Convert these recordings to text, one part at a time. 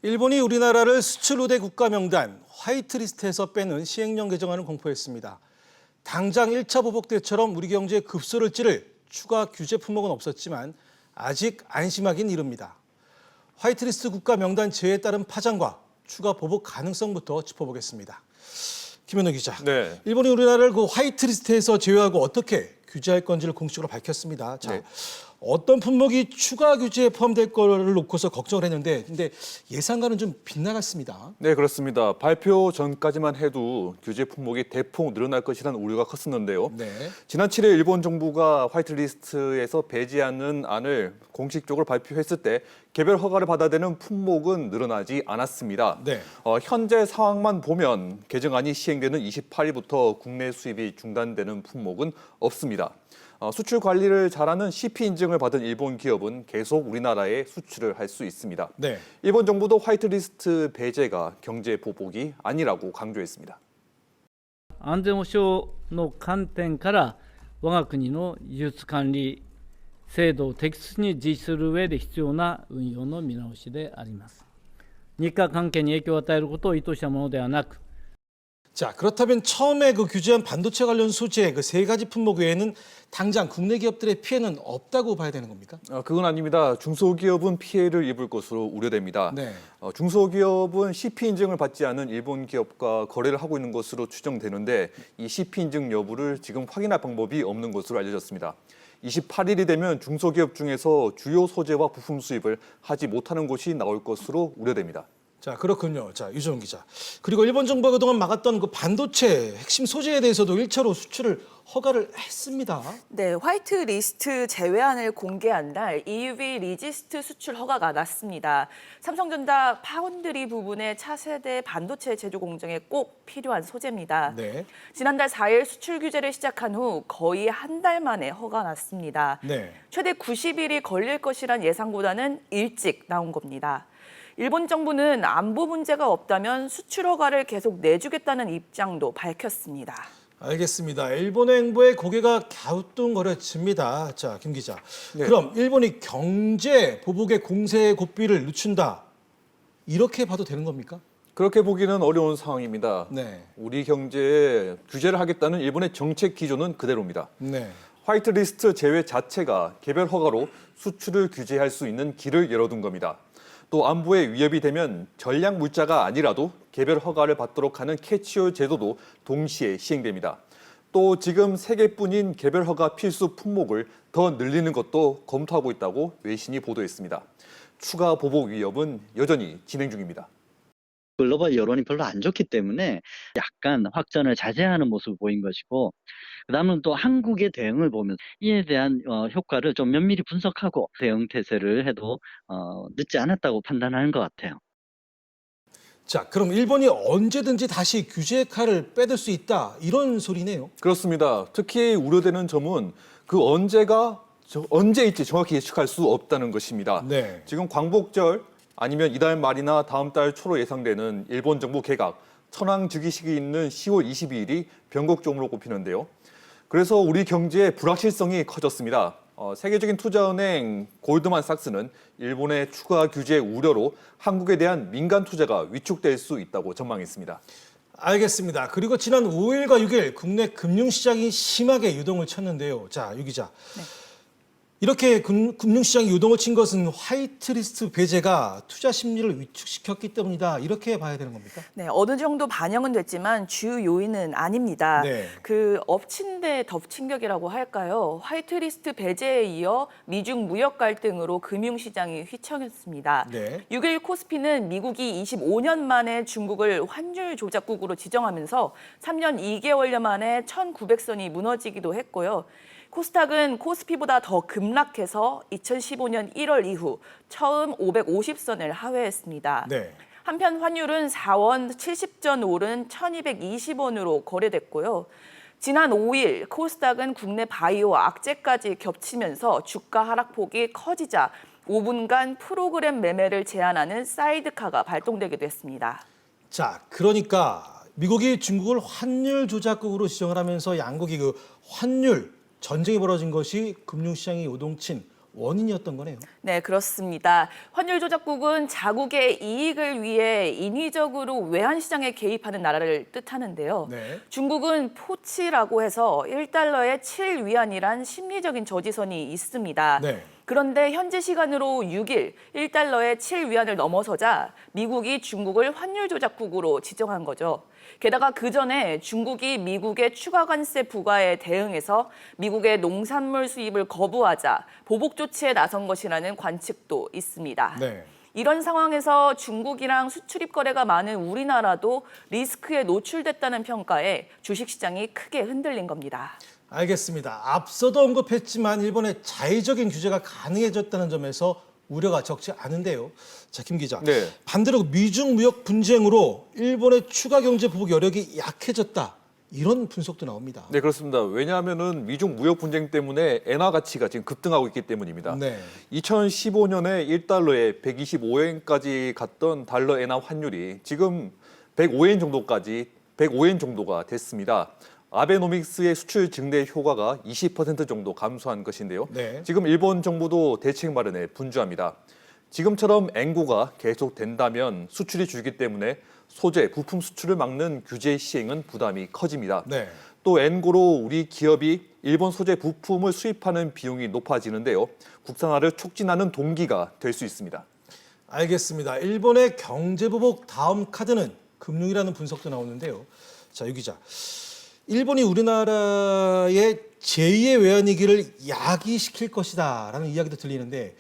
일본이 우리나라를 수출 우대 국가 명단 화이트리스트에서 빼는 시행령 개정안을 공포했습니다. 당장 1차 보복 때처럼 우리 경제에 급소를 찌를 추가 규제 품목은 없었지만 아직 안심하긴 이릅니다. 화이트리스트 국가 명단 제외에 따른 파장과 추가 보복 가능성부터 짚어보겠습니다. 김현우 기자, 네. 일본이 우리나라를 그 화이트리스트에서 제외하고 어떻게 규제할 건지를 공식으로 밝혔습니다. 자, 네. 어떤 품목이 추가 규제에 포함될 거를 놓고서 걱정을 했는데, 근데 예상과는 좀 빗나갔습니다. 네, 그렇습니다. 발표 전까지만 해도 규제 품목이 대폭 늘어날 것이라는 우려가 컸었는데요. 네. 지난 7일 일본 정부가 화이트리스트에서 배제하는 안을 공식적으로 발표했을 때 개별 허가를 받아야 되는 품목은 늘어나지 않았습니다. 네. 현재 상황만 보면 개정안이 시행되는 28일부터 국내 수입이 중단되는 품목은 없습니다. 수출 관리를 잘하는 CP 인증을 받은 일본 기업은 계속 우리나라에 수출을 할 수 있습니다. 네. 일본 정부도 화이트리스트 배제가 경제 보복이 아니라고 강조했습니다. 安全保障の観点から我が国の輸出管理制度を適切に実施する上で必要な運用の見直しであります。日韓関係に影響を与えることを意図したものではなく、 자, 그렇다면 처음에 그 규제한 반도체 관련 소재 그 세 가지 품목 외에는 당장 국내 기업들의 피해는 없다고 봐야 되는 겁니까? 그건 아닙니다. 중소기업은 피해를 입을 것으로 우려됩니다. 네. 중소기업은 CP 인증을 받지 않은 일본 기업과 거래를 하고 있는 것으로 추정되는데 이 CP 인증 여부를 지금 확인할 방법이 없는 것으로 알려졌습니다. 28일이 되면 중소기업 중에서 주요 소재와 부품 수입을 하지 못하는 곳이 나올 것으로 우려됩니다. 자, 그렇군요. 자, 유정훈 기자. 그리고 일본 정부가 그동안 막았던 그 반도체 핵심 소재에 대해서도 1차로 수출을 허가를 했습니다. 네, 화이트리스트 제외안을 공개한 날 EUV 리지스트 수출 허가가 났습니다. 삼성전자 파운드리 부분의 차세대 반도체 제조 공정에 꼭 필요한 소재입니다. 네. 지난달 4일 수출 규제를 시작한 후 거의 한 달 만에 허가 났습니다. 네. 최대 90일이 걸릴 것이란 예상보다는 일찍 나온 겁니다. 일본 정부는 안보 문제가 없다면 수출 허가를 계속 내주겠다는 입장도 밝혔습니다. 알겠습니다. 일본의 행보에 고개가 갸우뚱거려집니다. 자, 김 기자. 네. 그럼 일본이 경제 보복의 공세의 고삐를 늦춘다. 이렇게 봐도 되는 겁니까? 그렇게 보기는 어려운 상황입니다. 네. 우리 경제에 규제를 하겠다는 일본의 정책 기조는 그대로입니다. 네. 화이트리스트 제외 자체가 개별 허가로 수출을 규제할 수 있는 길을 열어둔 겁니다. 또 안보에 위협이 되면 전략 물자가 아니라도 개별 허가를 받도록 하는 캐치홀 제도도 동시에 시행됩니다. 또 지금 3개뿐인 개별 허가 필수 품목을 더 늘리는 것도 검토하고 있다고 외신이 보도했습니다. 추가 보복 위협은 여전히 진행 중입니다. 글로벌 여론이 별로 안 좋기 때문에 약간 확전을 자제하는 모습을 보인 것이고, 그다음은 또 한국의 대응을 보면 이에 대한 효과를 좀 면밀히 분석하고 대응 태세를 해도 늦지 않았다고 판단하는 것 같아요. 자, 그럼 일본이 언제든지 다시 규제 칼을 빼들 수 있다. 이런 소리네요. 그렇습니다. 특히 우려되는 점은 그 언제일지 정확히 예측할 수 없다는 것입니다. 네. 지금 광복절 아니면 이달 말이나 다음 달 초로 예상되는 일본 정부 개각, 천황 즉위식이 있는 10월 22일이 변곡점으로 꼽히는데요. 그래서 우리 경제의 불확실성이 커졌습니다. 세계적인 투자은행 골드만삭스는 일본의 추가 규제 우려로 한국에 대한 민간 투자가 위축될 수 있다고 전망했습니다. 알겠습니다. 그리고 지난 5일과 6일 국내 금융시장이 심하게 유동을 쳤는데요. 자, 유 기자. 네. 이렇게 금융시장이 유동을 친 것은 화이트리스트 배제가 투자 심리를 위축시켰기 때문이다. 이렇게 봐야 되는 겁니까? 네, 어느 정도 반영은 됐지만 주 요인은 아닙니다. 네. 그 엎친 데 덮친 격이라고 할까요? 화이트리스트 배제에 이어 미중 무역 갈등으로 금융시장이 휘청였습니다. 네. 6일 코스피는 미국이 25년 만에 중국을 환율 조작국으로 지정하면서 3년 2개월여 만에 1,900선이 무너지기도 했고요. 코스닥은 코스피보다 더 급락해서 2015년 1월 이후 처음 550선을 하회했습니다. 네. 한편 환율은 4원 70전 오른 1,220원으로 거래됐고요. 지난 5일 코스닥은 국내 바이오 악재까지 겹치면서 주가 하락폭이 커지자 5분간 프로그램 매매를 제한하는 사이드카가 발동되기도 했습니다. 자, 그러니까 미국이 중국을 환율 조작국으로 지정을 하면서 양국이 그 환율 전쟁이 벌어진 것이 금융시장이 요동친 원인이었던 거네요. 네, 그렇습니다. 환율 조작국은 자국의 이익을 위해 인위적으로 외환 시장에 개입하는 나라를 뜻하는데요. 네. 중국은 포치라고 해서 1달러에 7위안이란 심리적인 저지선이 있습니다. 네. 그런데 현지 시간으로 6일 1달러에 7위안을 넘어서자 미국이 중국을 환율 조작국으로 지정한 거죠. 게다가 그 전에 중국이 미국의 추가 관세 부과에 대응해서 미국의 농산물 수입을 거부하자 보복 조치에 나선 것이라는 관측도 있습니다. 네. 이런 상황에서 중국이랑 수출입 거래가 많은 우리나라도 리스크에 노출됐다는 평가에 주식시장이 크게 흔들린 겁니다. 알겠습니다. 앞서도 언급했지만 일본의 자의적인 규제가 가능해졌다는 점에서 우려가 적지 않은데요. 자, 김 기자. 네. 반대로 미중 무역 분쟁으로 일본의 추가 경제 보복 여력이 약해졌다. 이런 분석도 나옵니다. 네, 그렇습니다. 왜냐하면은 미중 무역 분쟁 때문에 엔화 가치가 지금 급등하고 있기 때문입니다. 네. 2015년에 1달러에 125엔까지 갔던 달러 엔화 환율이 지금 105엔 정도가 됐습니다. 아베노믹스의 수출 증대 효과가 20% 정도 감소한 것인데요. 네. 지금 일본 정부도 대책 마련에 분주합니다. 지금처럼 엔고가 계속된다면 수출이 줄기 때문에 소재, 부품 수출을 막는 규제 시행은 부담이 커집니다. 네. 또 엔고로 우리 기업이 일본 소재 부품을 수입하는 비용이 높아지는데요. 국산화를 촉진하는 동기가 될 수 있습니다. 알겠습니다. 일본의 경제 보복 다음 카드는 금융이라는 분석도 나오는데요. 자, 유 기자. 일본이 우리나라의 제2의 외환위기를 야기시킬 것이다라는 이야기도 들리는데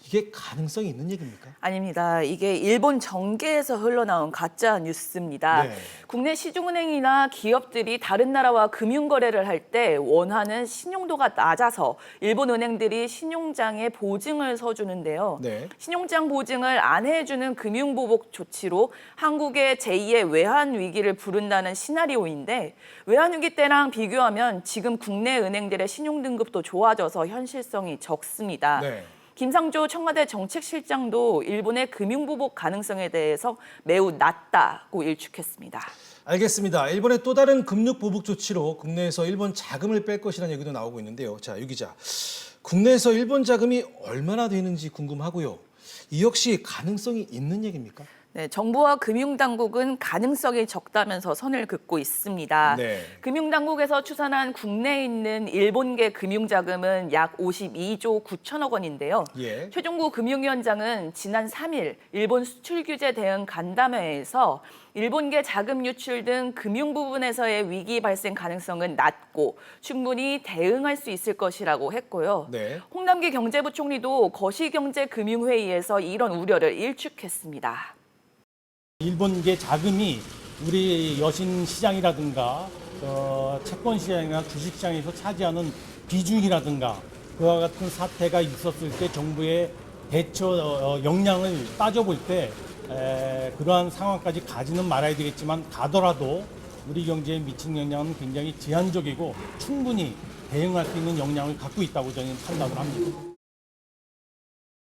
이게 가능성이 있는 얘기입니까? 아닙니다. 이게 일본 정계에서 흘러나온 가짜 뉴스입니다. 네. 국내 시중은행이나 기업들이 다른 나라와 금융거래를 할 때 원하는 신용도가 낮아서 일본 은행들이 신용장에 보증을 서주는데요. 네. 신용장 보증을 안 해주는 금융보복 조치로 한국의 제2의 외환위기를 부른다는 시나리오인데 외환위기 때랑 비교하면 지금 국내 은행들의 신용등급도 좋아져서 현실성이 적습니다. 네. 김상조 청와대 정책실장도 일본의 금융보복 가능성에 대해서 매우 낮다고 일축했습니다. 알겠습니다. 일본의 또 다른 금융 보복 조치로 국내에서 일본 자금을 뺄 것이라는 얘기도 나오고 있는데요. 자, 유 기자. 국내에서 일본 자금이 얼마나 되는지 궁금하고요. 이 역시 가능성이 있는 얘기입니까? 네, 정부와 금융당국은 가능성이 적다면서 선을 긋고 있습니다. 네. 금융당국에서 추산한 국내에 있는 일본계 금융자금은 약 52조 9천억 원인데요. 예. 최종구 금융위원장은 지난 3일 일본 수출규제 대응 간담회에서 일본계 자금 유출 등 금융 부분에서의 위기 발생 가능성은 낮고 충분히 대응할 수 있을 것이라고 했고요. 네. 홍남기 경제부총리도 거시경제금융회의에서 이런 우려를 일축했습니다. 일본계 자금이 우리 여신 시장이라든가 채권 시장이나 주식 시장에서 차지하는 비중이라든가 그와 같은 사태가 있었을 때 정부의 대처 역량을 따져볼 때 그러한 상황까지 가지는 말아야 되겠지만 가더라도 우리 경제에 미친 영향은 굉장히 제한적이고 충분히 대응할 수 있는 역량을 갖고 있다고 저는 판단을 합니다.